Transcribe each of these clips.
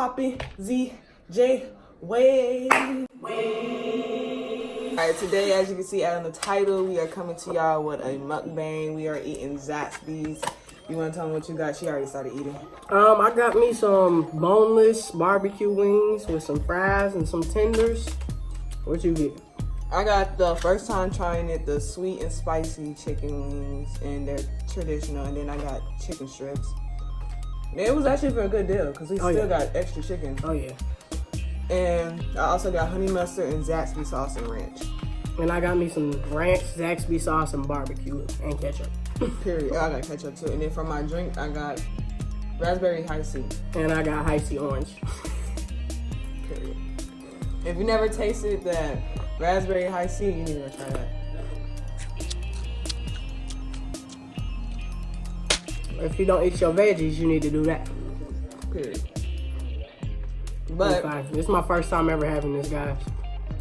poppin', ZJ Wave. Alright, today, as you can see out on the title, we are coming to y'all with a mukbang. We are eating Zaxby's. You want to tell them what you got? She already started eating. I got me some boneless barbecue wings with some fries and some tenders. What you get? I got the first time trying it, the sweet and spicy chicken wings, and they're traditional. And then I got chicken strips. And it was actually for a good deal because we still got extra chicken. Oh yeah. And I also got honey mustard and Zaxby sauce and ranch. And I got me some ranch, Zaxby sauce, and barbecue and ketchup. Period. I got ketchup too. And then for my drink, I got raspberry high C. And I got icy orange. Period. If you never tasted that raspberry high C, you need to go try that. If you don't eat your veggies, you need to do that. Period. But this is my first time ever having this, guys.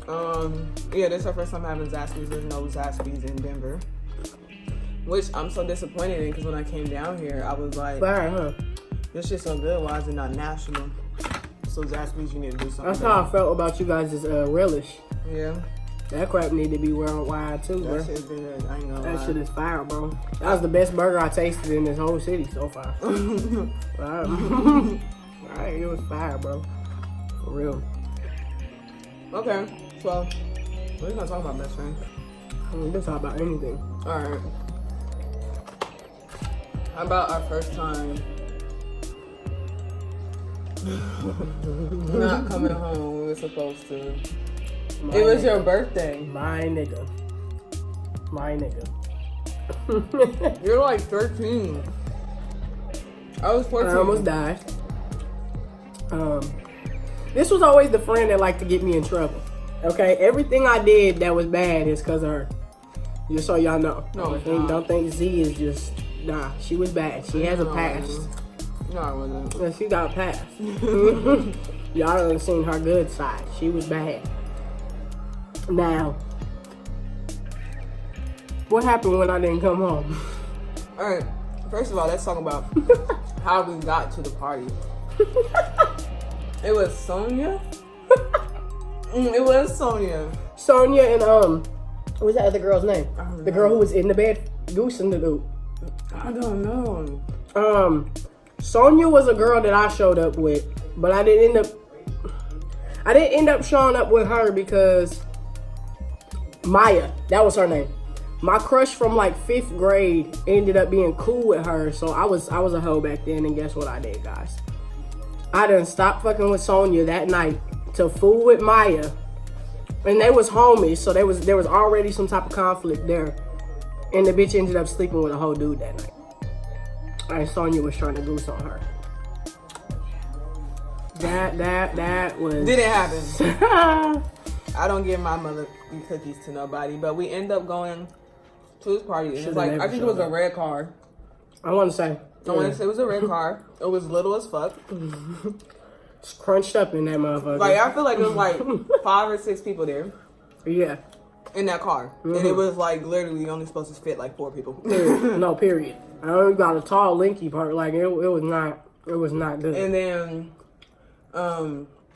Yeah, this is our first time having Zaxby's. There's no Zaxby's in Denver, which I'm so disappointed in because when I came down here, I was like, Fire, huh? this shit's so good. Why is it not national? So Zaxby's, you need to do something. That's how I felt about you guys' relish. Yeah. That crap need to be worldwide too, bro. That shit's good. I ain't gonna lie. That shit is fire, bro. That was the best burger I tasted in this whole city so far. Alright, it was fire, bro. For real. Okay, so we're gonna talk about best friend. We can talk about anything. Alright. How about our first time not coming home when we were supposed to? It was your birthday. My nigga. My nigga. You're like 13. I was 14. I almost died. This was always the friend that liked to get me in trouble. Okay, everything I did that was bad is because of her. Just so y'all know. No, don't think Z is just, nah, she was bad. She has a past. No, I wasn't. Yeah, she got a past. Y'all done seen her good side. She was bad. Now, what happened when I didn't come home? Alright, first of all, let's talk about how we got to the party. It was Sonia. It was Sonia. Sonia and what was that other girl's name? The girl who was in the bed, Goose in the loop. I don't know. Sonia was a girl that I showed up with, but I didn't end up showing up with her because Maya, that was her name. My crush from like 5th grade ended up being cool with her, so I was a hoe back then, and guess what I did, guys? I done stopped fucking with Sonia that night to fool with Maya. And they was homies, so there was already some type of conflict there. And the bitch ended up sleeping with a whole dude that night. And Sonia was trying to goose on her. That was... Didn't happen. I don't give my mother cookies to nobody, but we end up going to this party. And it's like, I think it was a red car. I want to say. I want to say it was a red car. It was little as fuck. It's crunched up in that motherfucker. Like, I feel like there was like 5 or 6 people there. Yeah. In that car. And it was like literally only supposed to fit like 4 people. Period. No, period. I only got a tall, linky part. Like, it was not good. And then,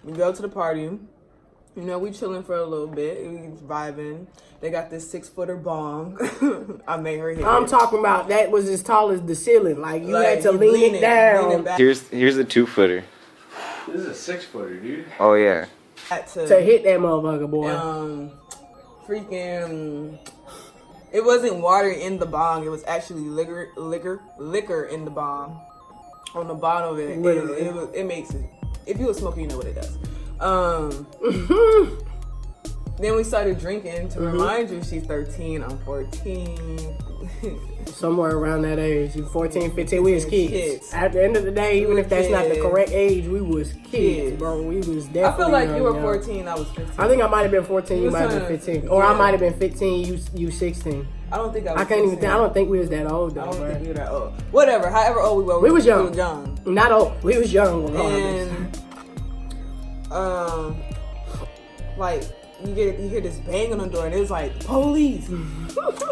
we go to the party. You know, we chilling for a little bit. We vibing. They got this 6-footer bong. I made her hit I'm it. talking about that was as tall as the ceiling. Like, you had to lean it down. Lean it back. Here's a 2-footer. This is a 6-footer, dude. Oh yeah. To hit that motherfucker, boy. Freaking. It wasn't water in the bong. It was actually liquor in the bong. On the bottom of it. It makes it. If you were smoking, you know what it does. Then we started drinking. To remind you, she's 13, I'm 14. Somewhere around that age. You 14, 15, we was kids. At the end of the day, even if that's not the correct age, we was kids, bro. We was definitely I feel like young, you were 14, I was 15. I think I might have been 14, you might have been 15. Or I might have been 15, you 16. I don't think I was I can't 16. even think, I don't think we was that old though, I don't bro. think we were that old. Whatever, however old we were. We was young. We was young. Not old. We was young. And, like, you hear this bang on the door, and it was like police.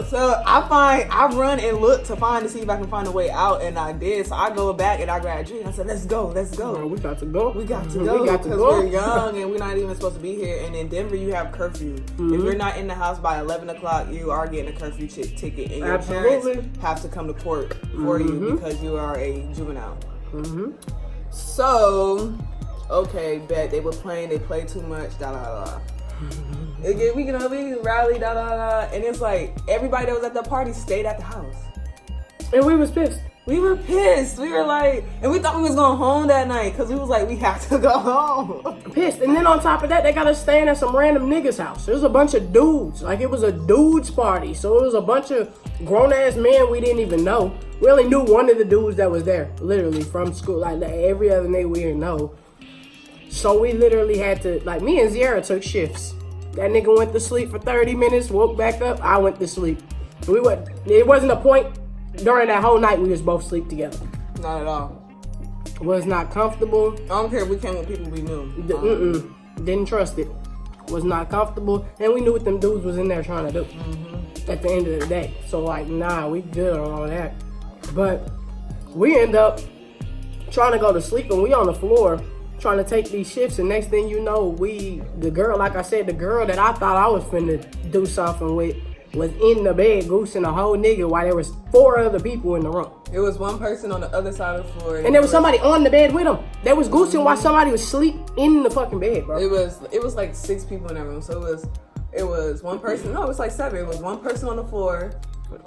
So I run and look to see if I can find a way out, and I did. So I go back and I grab a drink. I said, let's go. Bro, we got to go. We got to go because we're young and we're not even supposed to be here. And in Denver, you have curfew. If you're not in the house by 11 o'clock, you are getting a curfew ticket, and your parents have to come to court for you because you are a juvenile. So, okay, bet they were playing. They played too much. Da da da. Again, we rally, da da da, and it's like everybody that was at the party stayed at the house, and we was pissed. We were pissed. We were like, and we thought we was going home that night because we was like, we have to go home. Pissed, and then on top of that, they got us staying at some random niggas' house. There was a bunch of dudes, like it was a dudes party, so it was a bunch of grown ass men we didn't even know. We only knew one of the dudes that was there, literally from school. Like every other nigga we didn't know. So we literally had to, like, me and Zierra took shifts. That nigga went to sleep for 30 minutes, woke back up, I went to sleep. It wasn't a point during that whole night we was both sleep together. Not at all. Was not comfortable. I don't care if we came with people we knew. Didn't trust it. Was not comfortable. And we knew what them dudes was in there trying to do at the end of the day. So, like, nah, we good on all that. But we end up trying to go to sleep, and we on the floor trying to take these shifts, and next thing you know, the girl that I thought I was finna do something with was in the bed goosing a whole nigga while there was 4 other people in the room. It was one person on the other side of the floor. And there was somebody on the bed with him. They was goosing while somebody was asleep in the fucking bed, bro. It was like 6 people in that room. So it was one person. No, it was like 7. It was one person on the floor.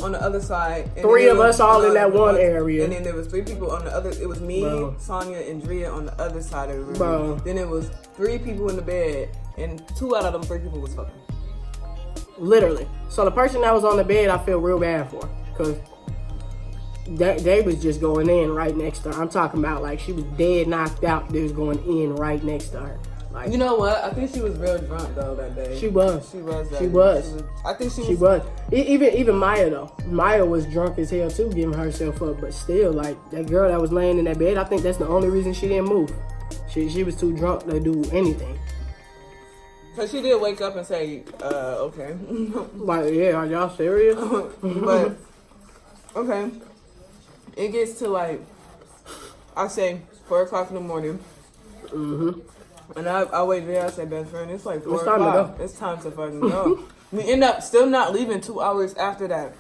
On the other side, and 3 of us all in that one area, and then there was 3 people on the other. It was me, Sonia, and Drea on the other side of the room. Bro. Then it was 3 people in the bed, and 2 out of them 3 people was fucking. Literally. So the person that was on the bed, I feel real bad for, because they was just going in right next to her. I'm talking about like she was dead knocked out. They was going in right next to her. Like, you know what? I think she was real drunk though that day. She was. I think she was. Even Maya though. Maya was drunk as hell too, giving herself up. But still, like that girl that was laying in that bed, I think that's the only reason she didn't move. She was too drunk to do anything. Cause she did wake up and say, okay. Like, yeah, are y'all serious? But okay, it gets to like, I say 4 o'clock in the morning. And I wait there. I said, best friend, it's like 4 o'clock. It's time to fucking go. We end up still not leaving 2 hours after that.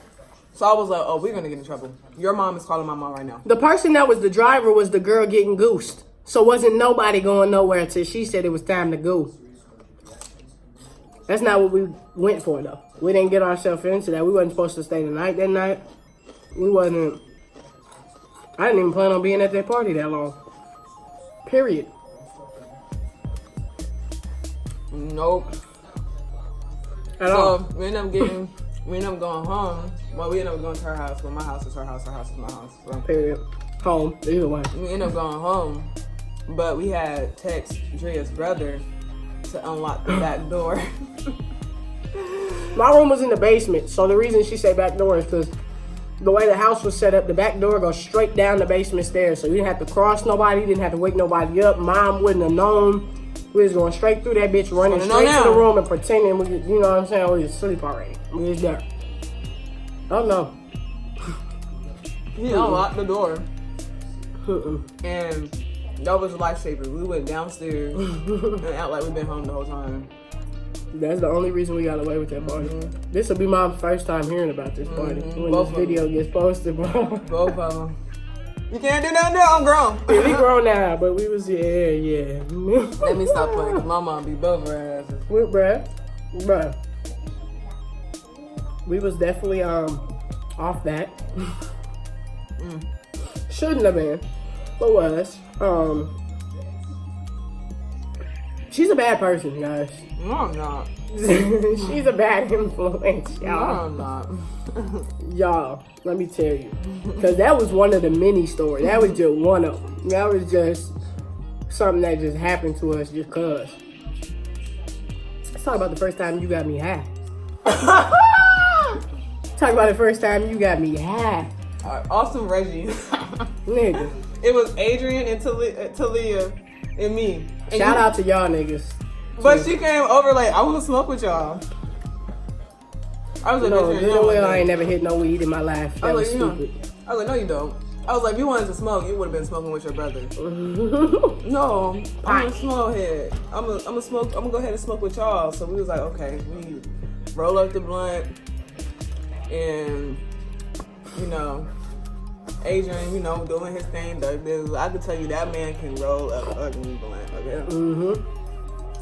So I was like, oh, we're going to get in trouble. Your mom is calling my mom right now. The person that was the driver was the girl getting goosed. So wasn't nobody going nowhere until she said it was time to go. That's not what we went for, though. We didn't get ourselves into that. We wasn't supposed to stay the night that night. I didn't even plan on being at that party that long. Period. Nope. So we end up going home. Well, we end up going to her house. Well, my house is her house. Her house is my house. So. Period. Home. Either way. We end up going home, but we had text Drea's brother to unlock the back door. My room was in the basement, so the reason she said back door is because the way the house was set up, the back door goes straight down the basement stairs, so you didn't have to cross nobody, you didn't have to wake nobody up. Mom wouldn't have known. We was going straight through that bitch, running straight to the room and pretending we, you know what I'm saying, we was asleep already. We was there. Oh no. He unlocked the door. And that was a lifesaver. We went downstairs and act like we've been home the whole time. That's the only reason we got away with that party. This will be my first time hearing about this party. When Both this video gets posted, bro. Both of them. You can't do nothing there, I'm grown. Yeah, we grown now, but we was, yeah. Let me stop playing, because my mom be both her asses. Bruh. We was definitely off that. Shouldn't have been, but was. She's a bad person, guys. No, I'm not. She's a bad influence, y'all. No, I'm not. Y'all, let me tell you. Because that was one of the many stories. That was just one of them. That was just something that just happened to us just cause. Let's talk about the first time you got me high. Talk about the first time you got me high. Awesome Reggie. Nigga. It was Adrian and Talia and me. And Shout out to y'all niggas. But she came over like, I want to smoke with y'all. I was like, no, bitch, you know well, I what? ain't never hit no weed in my life. That was stupid. I was like, no, you don't. I was like, if you wanted to smoke, you would have been smoking with your brother. No, I'm a smoke head. I'm a smoke. I'm gonna go ahead and smoke with y'all. So we was like, okay, we roll up the blunt, and you know, Adrian, you know, doing his thing. I could tell you that man can roll a fucking blunt. Okay.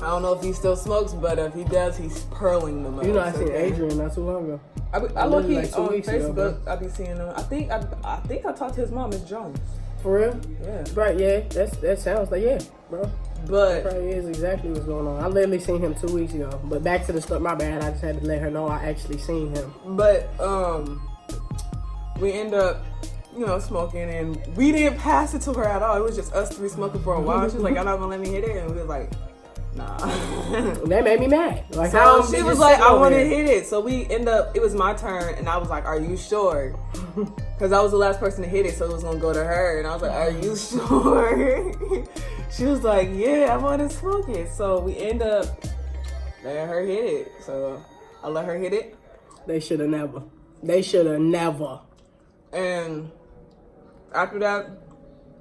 I don't know if he still smokes, but if he does, he's pearling them up. You know, I seen Adrian not too long ago. I look like on Facebook. Ago, I be seeing him. I think I talked to his mom, Miss Jones. For real? Yeah. Right. Yeah. That sounds like bro. But that probably is exactly what's going on. I literally seen him 2 weeks ago. But back to the stuff. My bad. I just had to let her know I actually seen him. But we end up, you know, smoking, and we didn't pass it to her at all. It was just us three smoking for a while. She was like, "Y'all not gonna let me hit it," and we was like, nah. That made me mad. Like, so how she was like, I want to hit it. So we end up, it was my turn, and I was like, are you sure? Because I was the last person to hit it, so it was going to go to her. And I was like, are you sure? She was like, yeah, I want to smoke it. So we end up letting her hit it. So I let her hit it. They should have never. They should have never. And after that,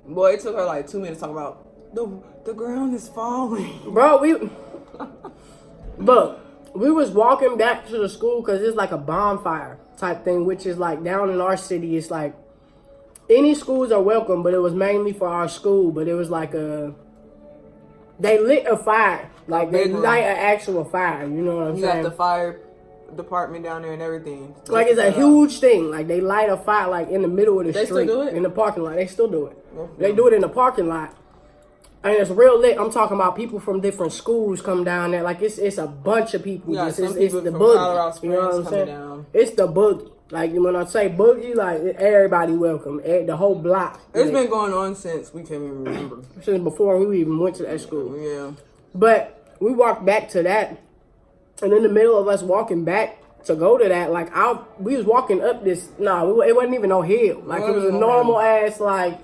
boy, it took her like 2 minutes to talk about, the ground is falling. Bro, we was walking back to the school because it's like a bonfire type thing, which is like down in our city. It's like any schools are welcome, but it was mainly for our school. But it was like they lit a fire. Like they light an actual fire. You know what I'm saying? You got the fire department down there and everything. Like it's a huge thing. Like they light a fire like in the middle of the street. They still do it? In the parking lot. They still do it. Okay. They do it in the parking lot. And it's real lit. I'm talking about people from different schools come down there. Like it's a bunch of people. Yeah, It's some the people from boogie. Colorado You know what I'm Springs saying? coming down. It's the boogie. Like when I say boogie, like everybody welcome. The whole block. It's been going on since we can't even remember. Since before we even went to that school. Yeah. But we walked back to that, and in the middle of us walking back to go to that, like we was walking up this. It wasn't even no hill. Like it was a normal ass like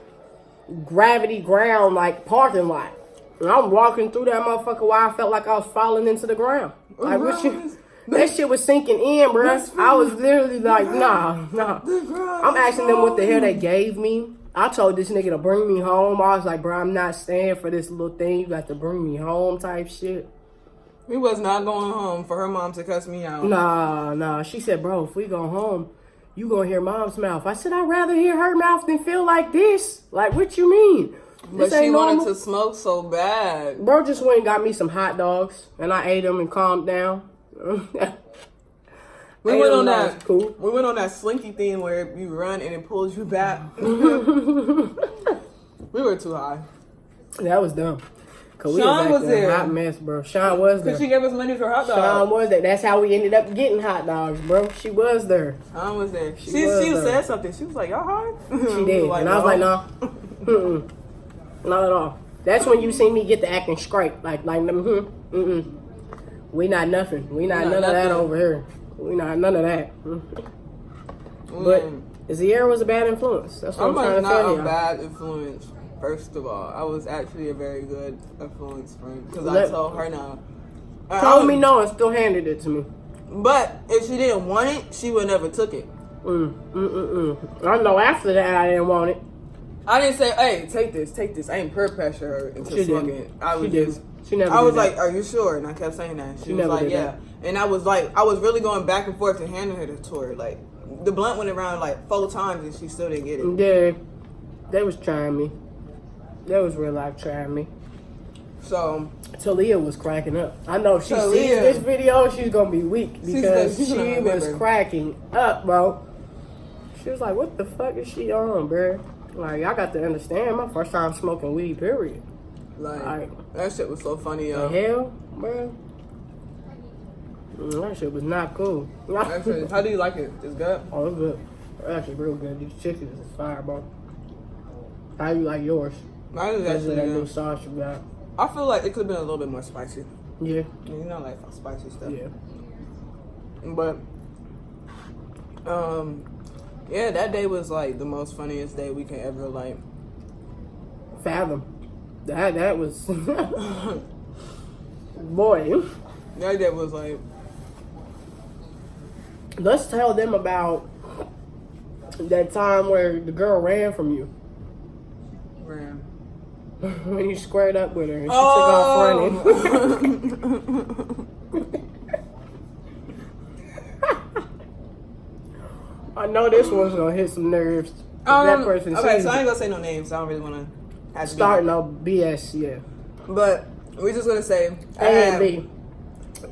gravity ground like parking lot. And I'm walking through that motherfucker while I felt like I was falling into the ground. Like that shit was sinking in, bruh. I was literally like, nah. I'm asking them what the hell they gave me. I told this nigga to bring me home. I was like, bro, I'm not staying for this little thing. You got to bring me home type shit. We was not going home for her mom to cuss me out. Nah. She said, bro, if we go home, you gonna hear mom's mouth. I said, I'd rather hear her mouth than feel like this. Like, what you mean? But she wanted to smoke so bad. Bro just went and got me some hot dogs, and I ate them and calmed down. We went on that slinky thing where you run and it pulls you back. We were too high. That was dumb. Cause we Sean was there. Hot mess, bro. Sean was there. Cause she gave us money for hot dogs. Sean was there. That's how we ended up getting hot dogs, bro. She was there. Sean was there. She there. said something. She was like, "Y'all high?" She did, like, and I was like, "No, not at all." That's when you see me get the acting straight, like, We not nothing. We not none of that over here. We not none of that. But Ziera was a bad influence. That's what I'm trying to tell you. I'm not a bad influence. First of all, I was actually a very good influence friend because I told her no. Told me no and still handed it to me. But if she didn't want it, she would never took it. I know after that I didn't want it. I didn't say, "Hey, take this." I ain't peer pressure her into smoking it. I was just. She never. I was like, "Are you sure?" And I kept saying that. She was like, "Yeah." And I was really going back and forth to handing her the tour. Like the blunt went around like 4 times and she still didn't get it. Yeah, they was trying me. They was real life trying me. So Talia was cracking up. I know if she sees this video, she's gonna be weak because she was cracking up, bro. She was like, "What the fuck is she on, bro?" Like, I got to understand. My first time smoking weed, period. Like that shit was so funny, yo. The hell, bro? That shit was not cool. How do you like it? It's good? Oh, it's good. Actually, real good. These chickens is fire, bro. How you like yours? Mine is actually that good. new sauce you got. I feel like it could have been a little bit more spicy. Yeah. You know, like spicy stuff. Yeah. But, yeah, that day was like the most funniest day we can ever like fathom. That was. Boy, That dad was like, let's tell them about that time where the girl ran from you. ran. When you squared up with her and she took off running. I know this one's gonna hit some nerves. That person okay, sees so I it. ain't gonna say no names. So I don't really want to Start no BS, yeah. But we're just gonna say A and B.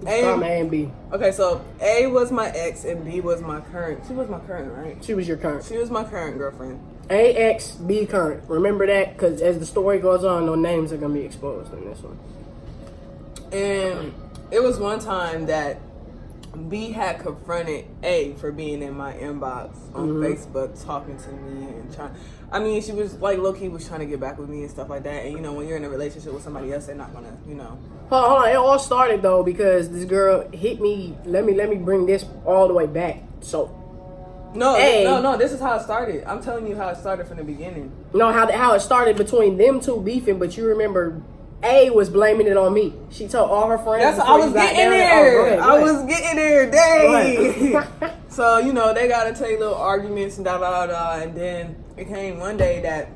A and B. Okay, so A was my ex and B was my current. She was my current, right? She was your current. She was my current girlfriend. A, X, B, current. Remember that, because as the story goes on, no names are going to be exposed in this one. And it was one time that B had confronted A for being in my inbox on Facebook, talking to me and trying. I mean, she was like, low-key was trying to get back with me and stuff like that. And, you know, when you're in a relationship with somebody else, they're not going to, you know. Hold on. It all started, though, because this girl hit me. Let me bring this all the way back. So, No, this is how it started. I'm telling you how it started from the beginning. No, how it started between them two beefing, but you remember A was blaming it on me. She told all her friends. I was getting there. I was getting there. Dang. Go So, you know, they got into a little arguments and da. And then it came one day that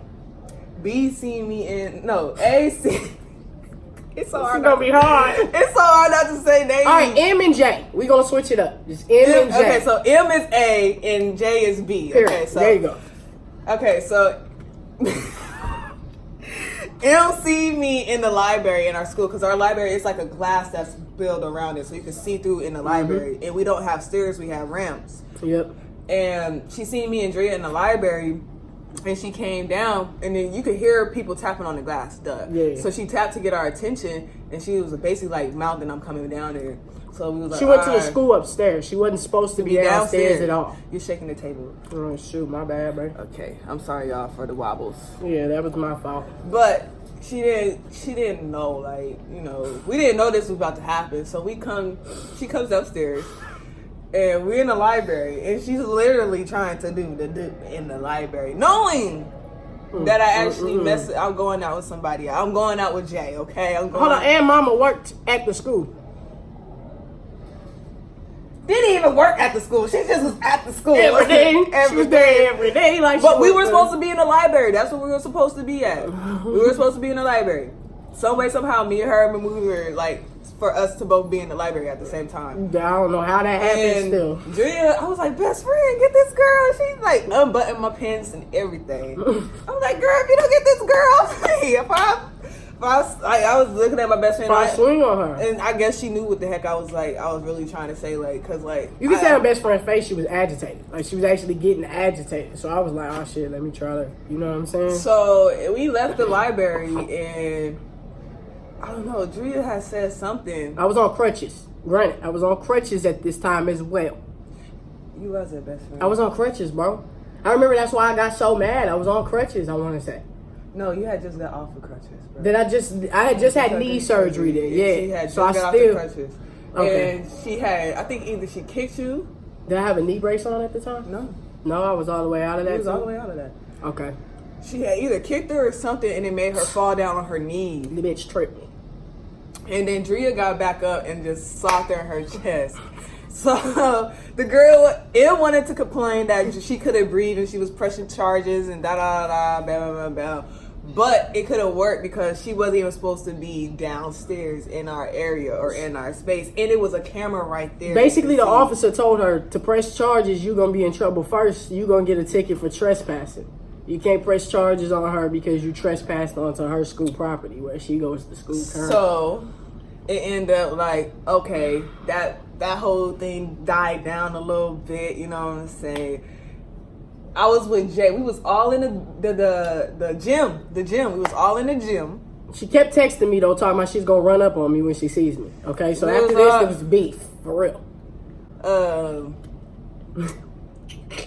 B seen me A seen. It's so hard. It's gonna be hard. It's so hard not to say names. All right, M and J. We gonna switch it up. Just M and J. Okay, so M is A and J is B. Period. Okay, so there you go. Okay, so M see me in the library in our school because our library is like a glass that's built around it, so you can see through in the library. And we don't have stairs; we have ramps. Yep. And she seen me and Drea in the library. And she came down, and then you could hear people tapping on the glass. Duh. Yeah. So she tapped to get our attention, and she was basically like mouthing, "I'm coming down there." So we was like, she went to the "Alright." school upstairs. She wasn't supposed to be downstairs at all. You're shaking the table. Oh shoot, my bad, bro. Okay, I'm sorry, y'all, for the wobbles. Yeah, that was my fault. But she didn't know, like, you know, we didn't know this was about to happen. So she comes upstairs. And we're in the library, and she's literally trying to do the dip in the library, knowing that I actually I'm going out with somebody. I'm going out with Jay, okay? Hold on, and Mama worked at the school. Didn't even work at the school. She just was at the school Every day. She was there every day. But we were supposed to be in the library. That's what we were supposed to be at. We were supposed to be in the library. Some way, somehow, me and her, we were like, for us to both be in the library at the same time. I don't know how that happened And still. Drea, I was like, best friend, get this girl. She's like unbuttoning my pants and everything. I was like, girl, if you don't get this girl off me, I was looking at my best friend. I swing on her. And I guess she knew what the heck I was really trying to say, like, cause like. You can see her best friend's face, she was agitated. Like, she was actually getting agitated. So I was like, oh shit, let me try to, you know what I'm saying? So we left the library and I don't know, Drea had said something. I was on crutches. Granted, I was on crutches at this time as well. You was her best friend. I was on crutches, bro. I remember that's why I got so mad. I was on crutches, I want to say. No, you had just got off of crutches, bro. I had just had knee surgery then, yeah. She had just so I got still, off the crutches. Okay. And she had, I think either she kicked you. Did I have a knee brace on at the time? No, I was all the way out of that. She was all the way out of that. Okay. She had either kicked her or something, and it made her fall down on her knees. The bitch tripped me. And then Drea got back up and just socked her in her chest. So the girl, wanted to complain that she couldn't breathe and she was pressing charges and blah. But it couldn't work because she wasn't even supposed to be downstairs in our area or in our space. And it was a camera right there. Basically, the officer told her to press charges, you're going to be in trouble first. You're going to get a ticket for trespassing. You can't press charges on her because you trespassed onto her school property where she goes to school currently. So it ended up like, okay, that whole thing died down a little bit, you know what I'm saying? I was with Jay. We was all in the gym. The gym. We was all in the gym. She kept texting me though, talking about she's gonna run up on me when she sees me. Okay, so after this, it was beef for real.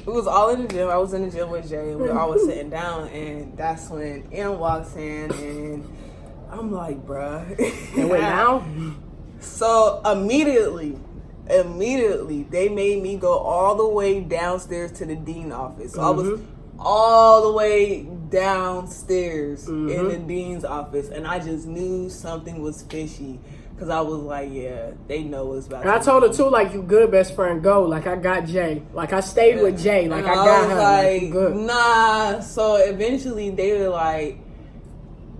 We was all in the gym. I was in the gym with Jay, and we were always sitting down. And that's when M walks in, and I'm like, bruh. And went down. So immediately, they made me go all the way downstairs to the dean office. So I was all the way downstairs in the dean's office, and I just knew something was fishy. Cause I was like, yeah, they know what's about. And I told her too, like, you good, best friend, go. Like, I got Jay. Like, I stayed with Jay. Like, I got her. Like, you good. Nah. So eventually they were like,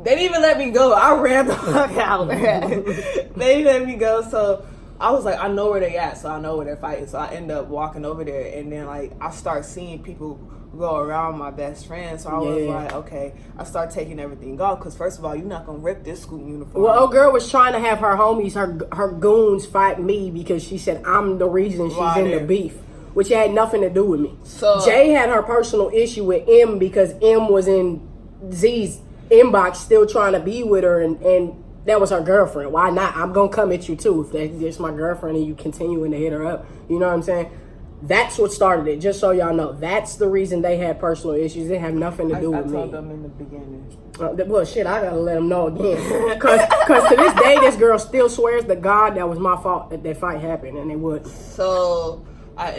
they didn't even let me go. I ran the fuck out. They didn't let me go. So I was like, I know where they at. So I know where they're fighting. So I end up walking over there, and then like I start seeing people go around my best friend. So I was like, okay. I start taking everything off because first of all, you're not gonna rip this school uniform. Well, old girl was trying to have her homies, her goons fight me because she said I'm the reason she's in the beef, which had nothing to do with me. So Jay had her personal issue with M because M was in Z's inbox still trying to be with her, and that was her girlfriend. Why not? I'm gonna come at you too if that's my girlfriend and you continuing to hit her up. You know what I'm saying? That's what started it, just so y'all know. That's the reason they had personal issues. It had nothing to do with me. I told them in the beginning. Well, shit, I gotta let them know again. Because to this day, this girl still swears to God that was my fault that fight happened, and it would. So, I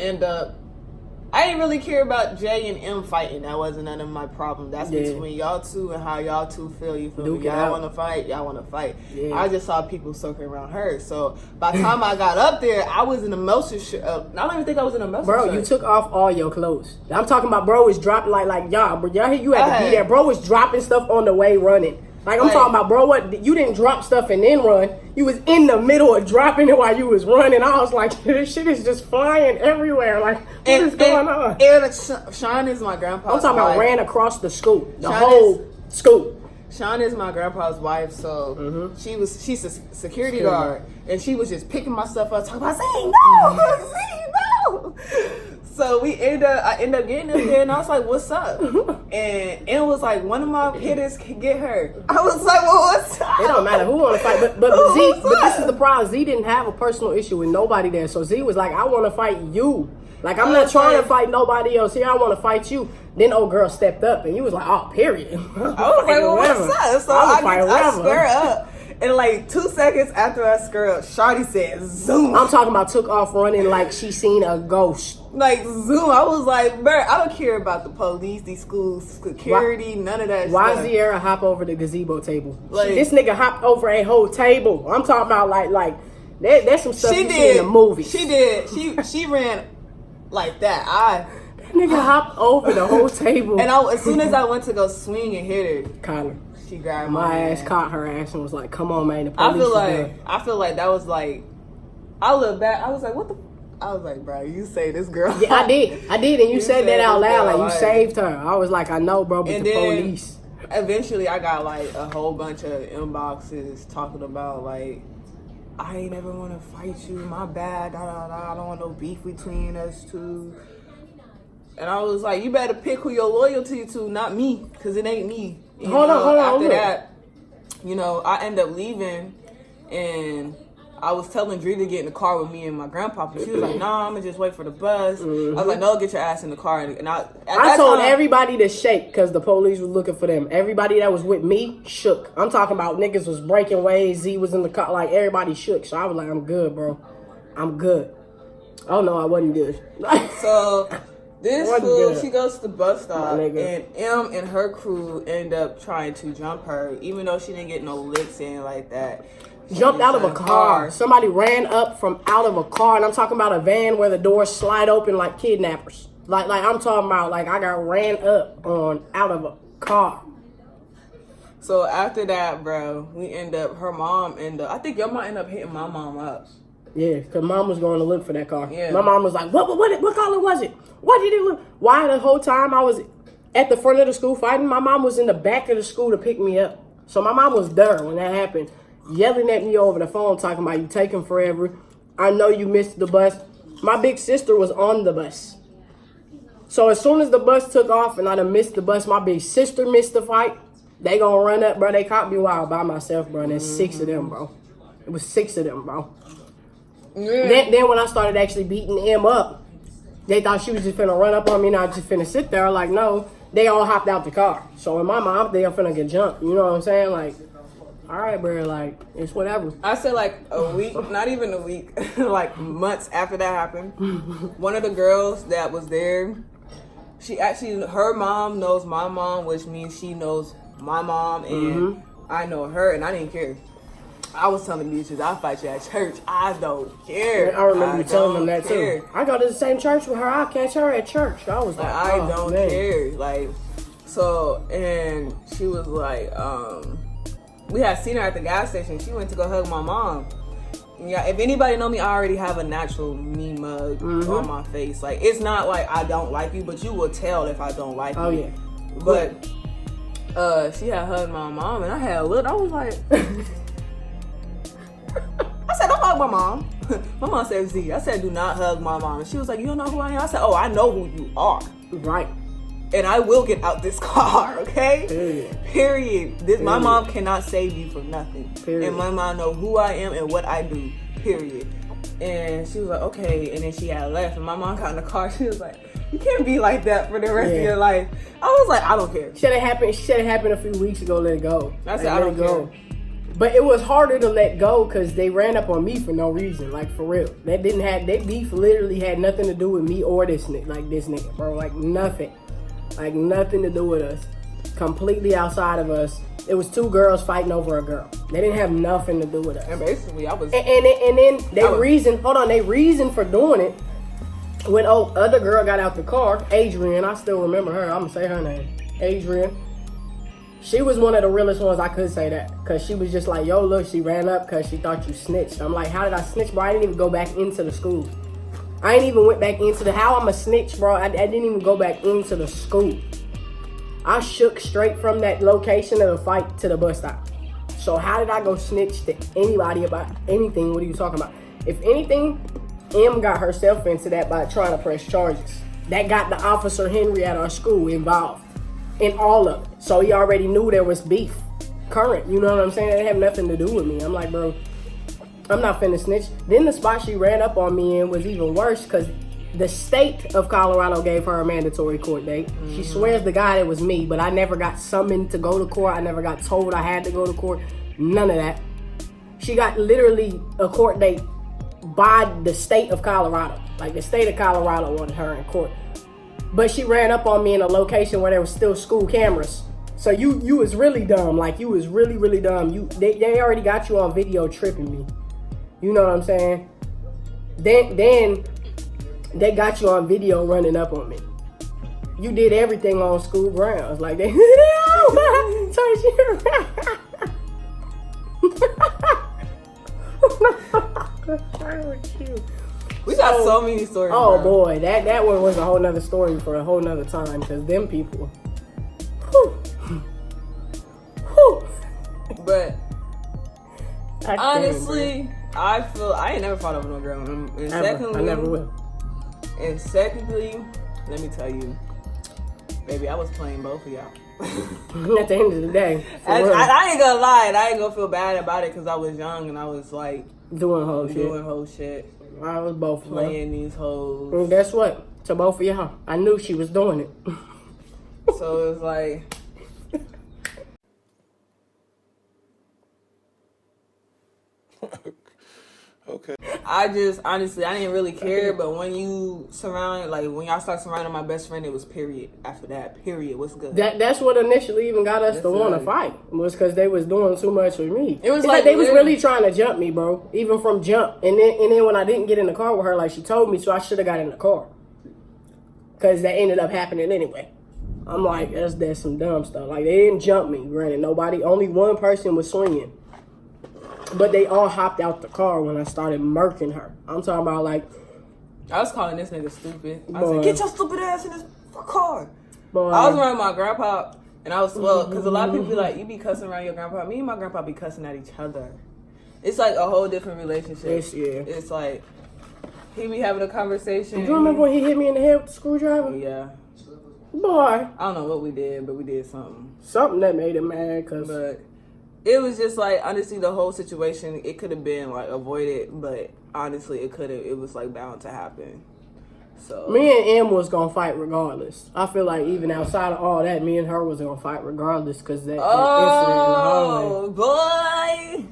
didn't really care about Jay and M fighting. That wasn't none of my problem. That's between y'all two and how y'all two feel. You feel me? Y'all want to fight. Y'all want to fight. Yeah. I just saw people circling around her. So by the time I got up there, I was in a melted shirt. I don't even think I was in a melted shirt. Bro, you took off all your clothes. I'm talking about bro was dropping like y'all. But y'all, you had to be there. Bro was dropping stuff on the way running. Like, I'm talking about, bro, what? You didn't drop stuff and then run. You was in the middle of dropping it while you was running. I was like, this shit is just flying everywhere. Like, what is going on? And Sean is my grandpa's I'm talking about ran across the school. The Sean whole school. Sean is my grandpa's wife, so she's a security guard. And she was just picking my stuff up, talking about, Zing, no! Zing, no! So I ended up getting up there, and I was like, "What's up?" And it was like, one of my hitters can get her. I was like, "Well, what's up?" It don't matter who want to fight, but Z. But this is the problem. Z didn't have a personal issue with nobody there, so Z was like, "I want to fight you. Like, I'm not trying to fight nobody else here. I want to fight you." Then old girl stepped up, and you was like, "Oh, period." I was like, "Well, what's up?" So I square up. And like 2 seconds after I square up, Shawty said, "Zoom." I'm talking about took off running like she seen a ghost. Like, zoom. I was like, bro, I don't care about the police, these schools, security, none of that Why stuff. Zierra hop over the gazebo table? Like, this nigga hopped over a whole table. I'm talking about like there's some stuff you see in the movie. She did. She ran like that. That nigga hopped over the whole table. And as soon as I went to go swing and hit her, Connor, she grabbed my ass, caught her ass, and was like, "Come on, man." The police I feel like that was like, I look back. I was like, "What the." I was like, bro, you saved this girl. Yeah, I did, and you said that out loud, like you saved her. I was like, I know, bro, but and the then, police. Eventually, I got like a whole bunch of inboxes talking about like, I ain't ever want to fight you. My bad. Da, da, da. I don't want no beef between us two. And I was like, you better pick who you're loyal to, not me, because it ain't me. Hold on. After that, I end up leaving, and I was telling Dree to get in the car with me and my grandpa, but she was like, "Nah, I'm gonna just wait for the bus." I was like, "No, get your ass in the car." And I told everybody to shake because the police was looking for them. Everybody that was with me shook. I'm talking about niggas was breaking ways. Z was in the car, like everybody shook. So I was like, "I'm good, bro. I'm good." Oh no, I wasn't good. So this fool, she goes to the bus stop, and M and her crew end up trying to jump her, even though she didn't get no licks in like that. Jumped out of a car. Somebody ran up from out of a car, and I'm talking about a van where the doors slide open like kidnappers. Like I'm talking about like I got ran up on out of a car. So after that, bro, I think your mom ended up hitting my mom up. Yeah, because mom was going to look for that car. Yeah. My mom was like, what color was it? What did it look? Why the whole time I was at the front of the school fighting, my mom was in the back of the school to pick me up. So my mom was there when that happened, yelling at me over the phone, talking about you taking forever. I know you missed the bus. My big sister was on the bus. So as soon as the bus took off and I done missed the bus, my big sister missed the fight. They gonna run up, bro. They caught me while by myself, bro. And there's 6 of them, bro. It was 6 of them, bro. Yeah. Then when I started actually beating M up, they thought she was just finna run up on me and I just finna sit there. Like, no, they all hopped out the car. So in my mind, they are finna get jumped. You know what I'm saying? Like, all right, bro, like, it's whatever. I said like a week, not even a week, like months after that happened, one of the girls that was there, she actually, her mom knows my mom, which means she knows my mom, and I know her, and I didn't care. I was telling bitches, I'll fight you at church. I don't care. I remember you telling them that too. I go to the same church with her. I'll catch her at church. I was like, I don't care. Like, so, and she was like, we had seen her at the gas station. She went to go hug my mom. Yeah, if anybody know me, I already have a natural mean mug on my face. Like, it's not like I don't like you, but you will tell if I don't like you. Oh, yeah. But she had hugged my mom, and I had a look. I was like... I said, don't hug my mom. My mom said, Z. I said, do not hug my mom. And she was like, you don't know who I am? I said, oh, I know who you are. Right. And I will get out this car, okay? Period. My mom cannot save you from nothing. Period. And my mom know who I am and what I do. Period. And she was like, okay. And then she had left. And my mom got in the car. She was like, you can't be like that for the rest of your life. I was like, I don't care. Should have happened a few weeks ago. Let it go. I said, I don't care. But it was harder to let go because they ran up on me for no reason, like for real. That beef literally had nothing to do with me or this nigga, bro. Like nothing to do with us. Completely outside of us. It was two girls fighting over a girl. They didn't have nothing to do with us. And basically, I was. And then they reason for doing it. When other girl got out the car, Adrian, I still remember her. I'm gonna say her name, Adrian. She was one of the realest ones I could say that. Because she was just like, yo, look, she ran up because she thought you snitched. I'm like, how did I snitch, bro? I didn't even go back into the school. I ain't even went back into how I'm a snitch, bro. I didn't even go back into the school. I shook straight from that location of the fight to the bus stop. So how did I go snitch to anybody about anything? What are you talking about? If anything, M got herself into that by trying to press charges. That got the officer Henry at our school involved. In all of it. So he already knew there was beef. Current. You know what I'm saying? It had nothing to do with me. I'm like, bro, I'm not finna snitch. Then the spot she ran up on me in was even worse because the state of Colorado gave her a mandatory court date. She swears to God it was me, but I never got summoned to go to court. I never got told I had to go to court. None of that. She got literally a court date by the state of Colorado. Like the state of Colorado wanted her in court. But she ran up on me in a location where there was still school cameras. So you was really dumb. Like you was really, really dumb. They already got you on video tripping me. You know what I'm saying? Then they got you on video running up on me. You did everything on school grounds. Like they touch you. We got so many stories. Oh, bro. boy, that one was a whole nother story for a whole nother time. Because them people, whew. But honestly, I feel I ain't never fought over no girl. And secondly, I never will. And secondly, let me tell you, baby, I was playing both of y'all. At the end of the day, I ain't gonna lie, and I ain't gonna feel bad about it because I was young and I was like doing whole shit. I was both playing these hoes. And guess what? To both of y'all, I knew she was doing it. So it was like. Okay. I just honestly, I didn't really care, but when you surround, like when y'all start surrounding my best friend, it was period. After that, period. What's good? That's what initially even got us to want to fight, was because they was doing too much with me. It was like they was really trying to jump me, bro. Even from jump, and then when I didn't get in the car with her, like she told me, so I should have got in the car, because that ended up happening anyway. I'm like, that's some dumb stuff. Like they didn't jump me, granted. Only one person was swinging. But they all hopped out the car when I started murking her. I'm talking about like... I was calling this nigga stupid. I said, get your stupid ass in this car. Boy. I was around my grandpa, and I was, well, because a lot of people be like, you be cussing around your grandpa. Me and my grandpa be cussing at each other. It's like a whole different relationship. It's like, he be having a conversation. Do you remember when he hit me in the head with the screwdriver? Yeah. Boy. I don't know what we did, but we did something. Something that made him mad, because... But... it was just like, honestly, the whole situation, it could have been like avoided, but honestly, it was like bound to happen. So me and M was gonna fight regardless. I feel like even outside of all that, me and her was gonna fight regardless because that incident in the hallway. Boy!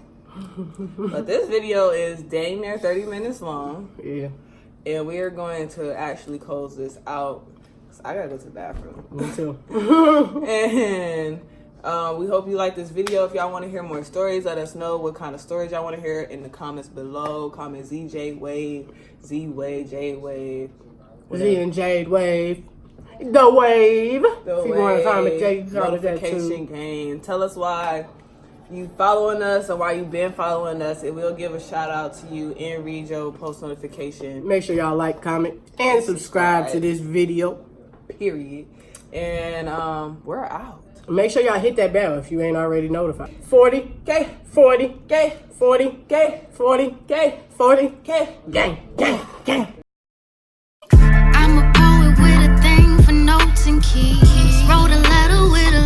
But this video is dang near 30 minutes long. Yeah. And we are going to actually close this out. I gotta go to the bathroom. Me too. And we hope you like this video. If y'all want to hear more stories, let us know what kind of stories y'all want to hear in the comments below. Comment ZJ Wave, Z Wave, J Wave, Z and Jade Wave. The Wave. If you want to comment, you can call it that notification too. game. Tell us why you following us or why you been following us. It will give a shout out to you and read your post notification. Make sure y'all like, comment, and subscribe to this video. Period. And we're out. Make sure y'all hit that bell if you ain't already notified. 40K, 40K, 40K, 40K, 40K, gang, gang, gang. I'm a poet with a thing for notes and keys. Wrote a letter with a